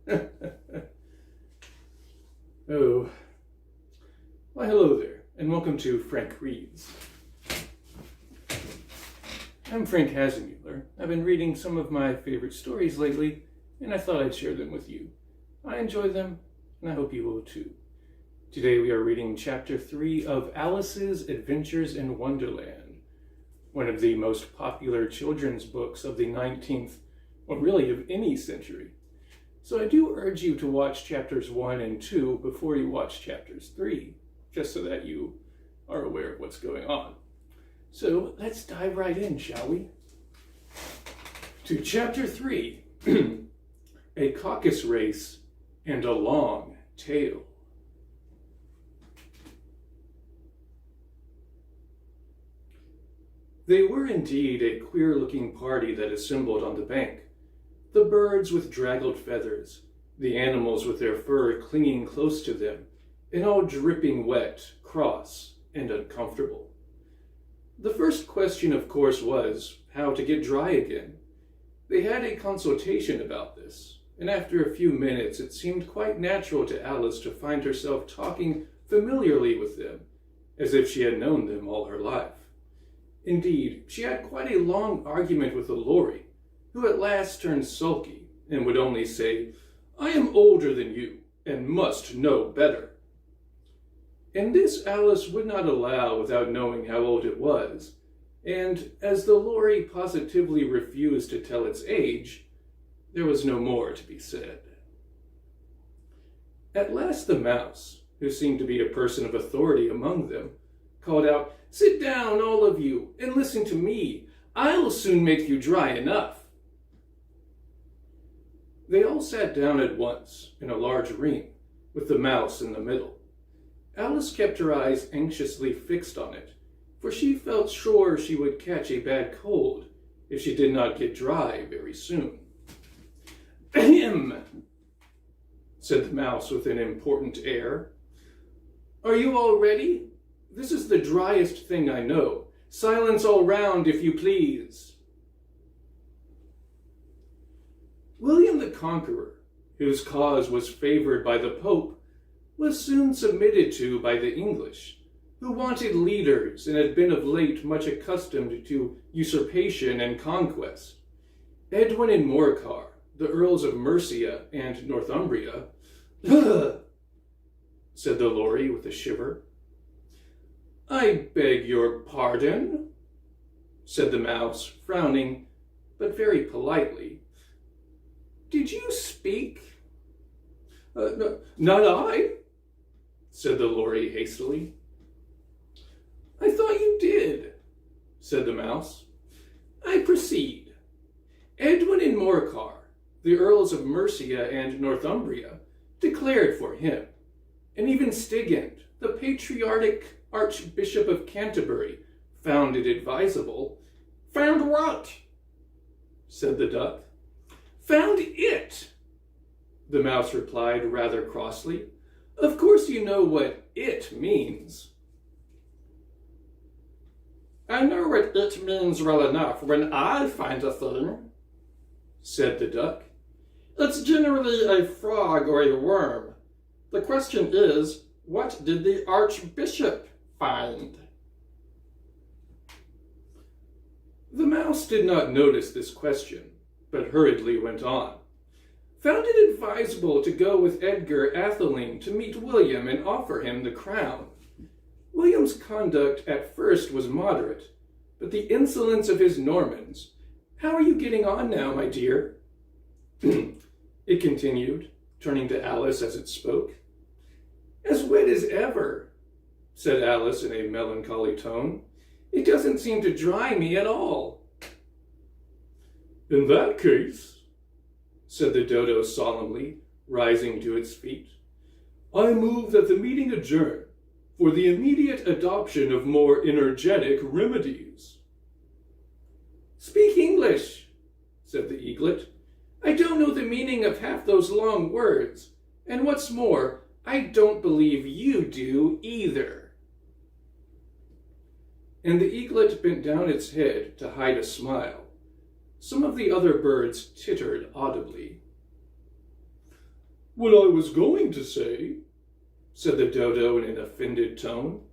Oh, why hello there, and welcome to Frank Reads. I'm Frank Hasenmuller. I've been reading some of my favorite stories lately, and I thought I'd share them with you. I enjoy them, and I hope you will too. Today we are reading Chapter 3 of Alice's Adventures in Wonderland, one of the most popular children's books of the 19th, or really of any century. So I do urge you to watch chapters 1 and 2 before you watch chapters 3, just so that you are aware of what's going on. So let's dive right in, shall we? To chapter 3, A Caucus-Race and a Long Tale. They were indeed a queer-looking party that assembled on the bank. The birds with draggled feathers, the animals with their fur clinging close to them, and all dripping wet, cross, and uncomfortable. The first question, of course, was how to get dry again. They had a consultation about this, and after a few minutes it seemed quite natural to Alice to find herself talking familiarly with them, as if she had known them all her life. Indeed, she had quite a long argument with the Lorry, who at last turned sulky and would only say, "I am older than you, and must know better." And this Alice would not allow without knowing how old it was, and as the Lorry positively refused to tell its age, there was no more to be said. At last the mouse, who seemed to be a person of authority among them, called out, "Sit down, all of you, and listen to me. I'll soon make you dry enough." They all sat down at once, in a large ring, with the mouse in the middle. Alice kept her eyes anxiously fixed on it, for she felt sure she would catch a bad cold if she did not get dry very soon. "Ahem," said the mouse with an important air. "Are you all ready? This is the driest thing I know. Silence all round, if you please." William the Conqueror, whose cause was favored by the Pope, was soon submitted to by the English, who wanted leaders and had been of late much accustomed to usurpation and conquest. Edwin and Morcar, the Earls of Mercia and Northumbria, said the Lorry with a shiver. "I beg your pardon," said the mouse, frowning, but very politely. "Did you speak?" Not I," said the Lorry hastily. "I thought you did," said the mouse. "I proceed. Edwin and Morcar, the Earls of Mercia and Northumbria, declared for him, and even Stigand, the patriotic Archbishop of Canterbury, found it advisable." "Found what?" said the duck. "Found it," the mouse replied rather crossly. "Of course you know what it means." "I know what it means well enough when I find a thing," said the duck. "It's generally a frog or a worm. The question is, what did the Archbishop find?" The mouse did not notice this question, but hurriedly went on. "Found it advisable to go with Edgar Atheling to meet William and offer him the crown. William's conduct at first was moderate, but the insolence of his Normans— How are you getting on now, my dear?" it continued, turning to Alice as it spoke. "As wet as ever," said Alice in a melancholy tone. "It doesn't seem to dry me at all." "In that case," said the dodo solemnly, rising to its feet, "I move that the meeting adjourn for the immediate adoption of more energetic remedies." "Speak English," said the eaglet. "I don't know the meaning of half those long words, and what's more, I don't believe you do either." And the eaglet bent down its head to hide a smile. Some of the other birds tittered audibly. "What I was going to say," said the dodo in an offended tone,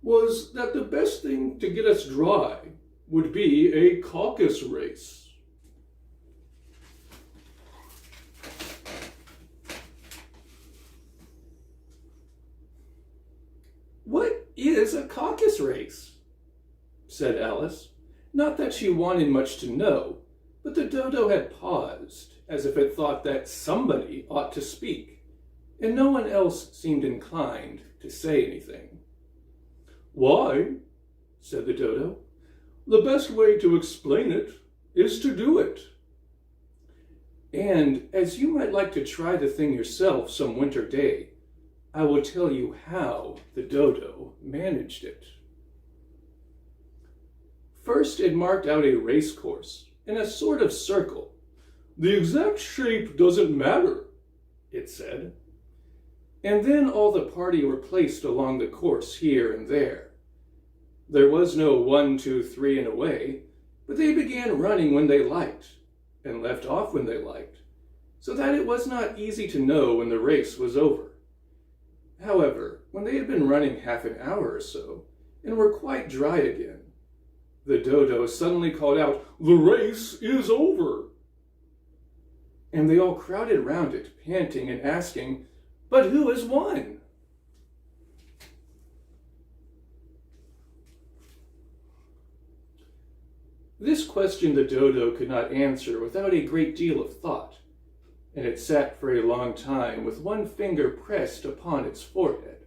"was that the best thing to get us dry would be a caucus-race." "What is a caucus-race?" said Alice. Not that she wanted much to know, but the dodo had paused, as if it thought that somebody ought to speak, and no one else seemed inclined to say anything. "Why," said the dodo, "the best way to explain it is to do it. And as you might like to try the thing yourself some winter day, I will tell you how the dodo managed it. First, it marked out a race course in a sort of circle. "The exact shape doesn't matter," it said. And then all the party were placed along the course here and there. There was no 1, 2, 3 and away, but they began running when they liked, and left off when they liked, so that it was not easy to know when the race was over. However, when they had been running half an hour or so, and were quite dry again, the dodo suddenly called out, "The race is over!" And they all crowded round it, panting and asking, "But who has won?" This question the dodo could not answer without a great deal of thought, and it sat for a long time with one finger pressed upon its forehead.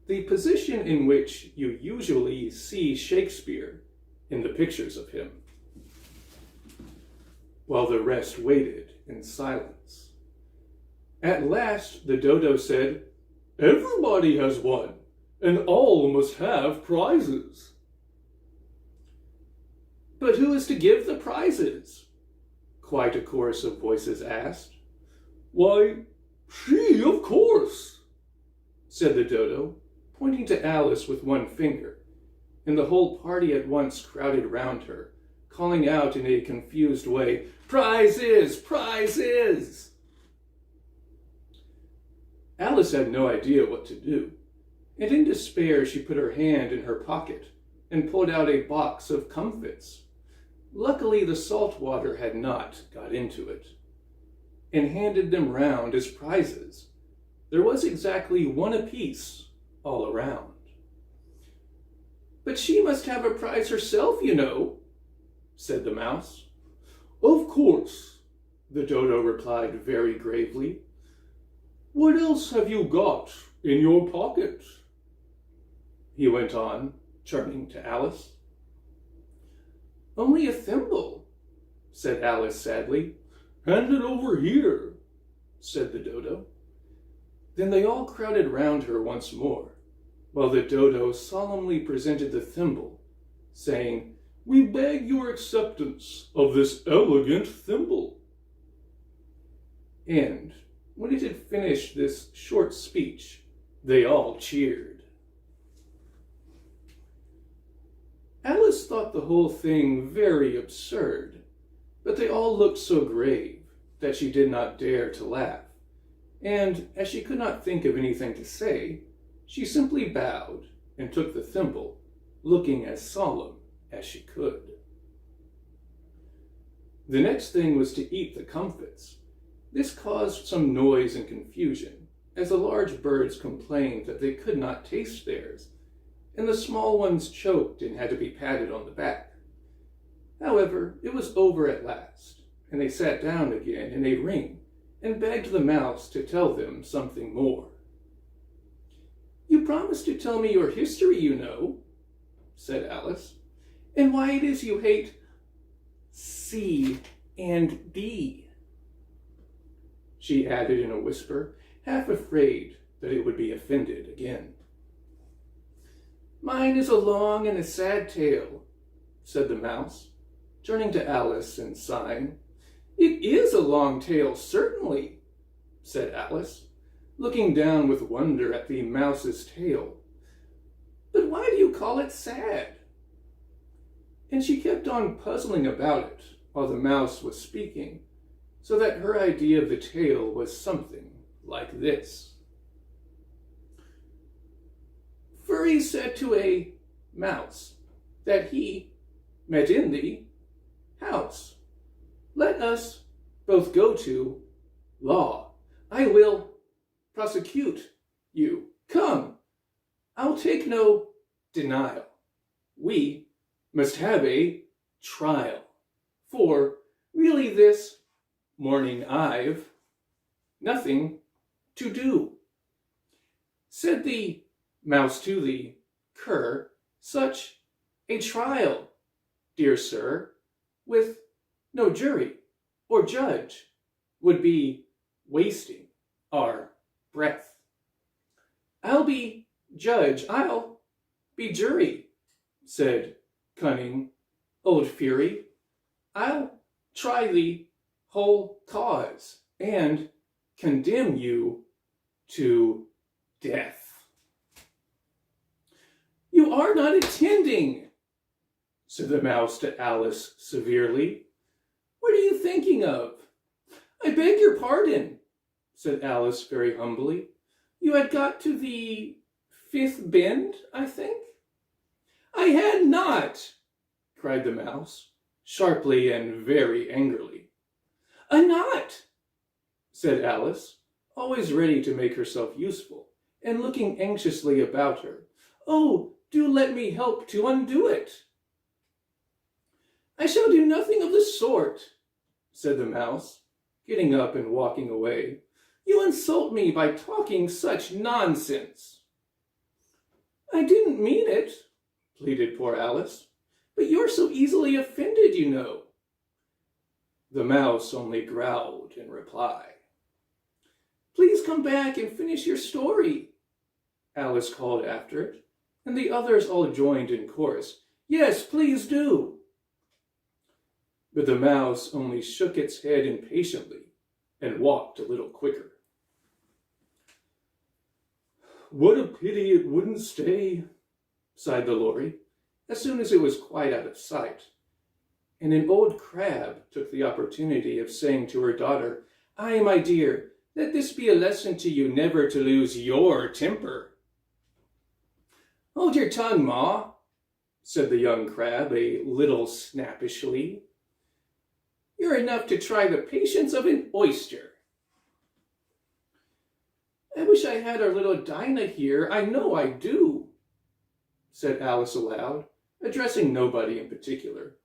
The position in which you usually see Shakespeare in the pictures of him, while the rest waited in silence. At last the dodo said, "Everybody has won, and all must have prizes." "But who is to give the prizes?" quite a chorus of voices asked. "Why, she, of course," said the dodo, pointing to Alice with one finger, and the whole party at once crowded round her, calling out in a confused way, "Prizes! Prizes!" Alice had no idea what to do, and in despair she put her hand in her pocket and pulled out a box of comfits. Luckily the salt water had not got into it, and handed them round as prizes. There was exactly one apiece all around. "But she must have a prize herself, you know," said the mouse. "Of course," the dodo replied very gravely. "What else have you got in your pocket?" he went on, turning to Alice. "Only a thimble," said Alice sadly. "Hand it over here," said the dodo. Then they all crowded round her once more, while the dodo solemnly presented the thimble, saying, "We beg your acceptance of this elegant thimble." And when it had finished this short speech, they all cheered. Alice thought the whole thing very absurd, but they all looked so grave that she did not dare to laugh, and as she could not think of anything to say, she simply bowed and took the thimble, looking as solemn as she could. The next thing was to eat the comfits. This caused some noise and confusion, as the large birds complained that they could not taste theirs, and the small ones choked and had to be patted on the back. However, it was over at last, and they sat down again in a ring and begged the mouse to tell them something more. "You promised to tell me your history, you know," said Alice, "and why it is you hate C and D," she added in a whisper, half afraid that it would be offended again. "Mine is a long and a sad tale," said the mouse, turning to Alice and sighing. "It is a long tale, certainly," said Alice, looking down with wonder at the mouse's tail. "But why do you call it sad?" And she kept on puzzling about it while the mouse was speaking, so that her idea of the tale was something like this. Furry said to a mouse that he met in the house. Let us both go to law. I will prosecute you. Come, I'll take no denial. We must have a trial, for really this morning I've nothing to do. Said the mouse to the cur, such a trial, dear sir, with no jury or judge, would be wasting our breath. I'll be judge, I'll be jury, said cunning old Fury. I'll try the whole cause and condemn you to death. You are not attending, said the mouse to Alice severely. What are you thinking of? I beg your pardon, said Alice very humbly. You had got to the 5th bend, I think? I had not, cried the mouse, sharply and very angrily. Not, said Alice, always ready to make herself useful, and looking anxiously about her. Oh, do let me help to undo it. I shall do nothing of the sort, said the mouse, getting up and walking away. You insult me by talking such nonsense. I didn't mean it, pleaded poor Alice, but you're so easily offended, you know. The mouse only growled in reply. Please come back and finish your story, Alice called after it, and the others all joined in chorus. Yes, please do. But the mouse only shook its head impatiently and walked a little quicker. What a pity it wouldn't stay, sighed the Lory, as soon as it was quite out of sight. And an old crab took the opportunity of saying to her daughter, Ay, my dear, let this be a lesson to you never to lose your temper. Hold your tongue, Ma, said the young crab a little snappishly. You're enough to try the patience of an oyster. I wish I had our little Dinah here, I know I do, said Alice aloud, addressing nobody in particular.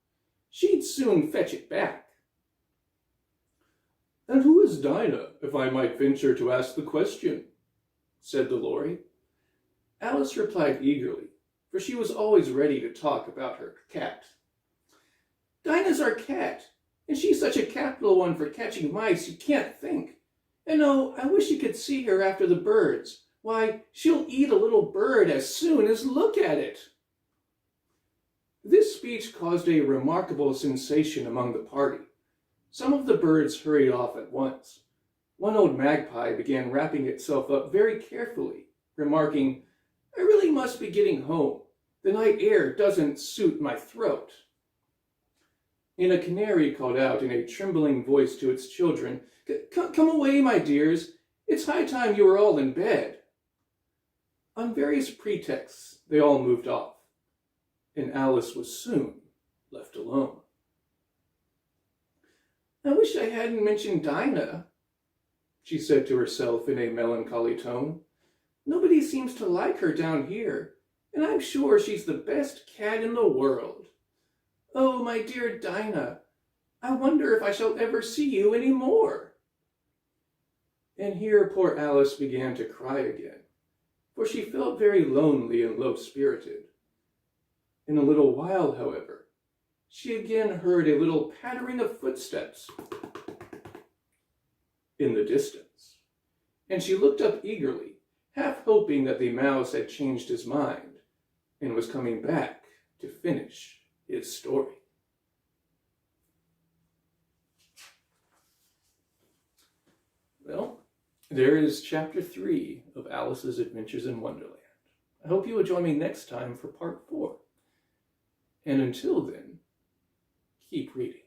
She'd soon fetch it back. And who is Dinah, if I might venture to ask the question? Said the Lory. Alice replied eagerly, for she was always ready to talk about her cat. Dinah's our cat, and she's such a capital one for catching mice you can't think. And oh, I wish you could see her after the birds. Why, she'll eat a little bird as soon as look at it. This speech caused a remarkable sensation among the party. Some of the birds hurried off at once. One old magpie began wrapping itself up very carefully, remarking, I really must be getting home. The night air doesn't suit my throat. And a canary called out in a trembling voice to its children, Come away, my dears. It's high time you were all in bed. On various pretexts, they all moved off, and Alice was soon left alone. I wish I hadn't mentioned Dinah, she said to herself in a melancholy tone. Nobody seems to like her down here, and I'm sure she's the best cat in the world. Oh, my dear Dinah, I wonder if I shall ever see you any more. And here poor Alice began to cry again, for she felt very lonely and low-spirited. In a little while, however, she again heard a little pattering of footsteps in the distance, and she looked up eagerly, half hoping that the mouse had changed his mind and was coming back to finish his story. Well, there is chapter 3 of Alice's Adventures in Wonderland. I hope you will join me next time for part 4. And until then, keep reading.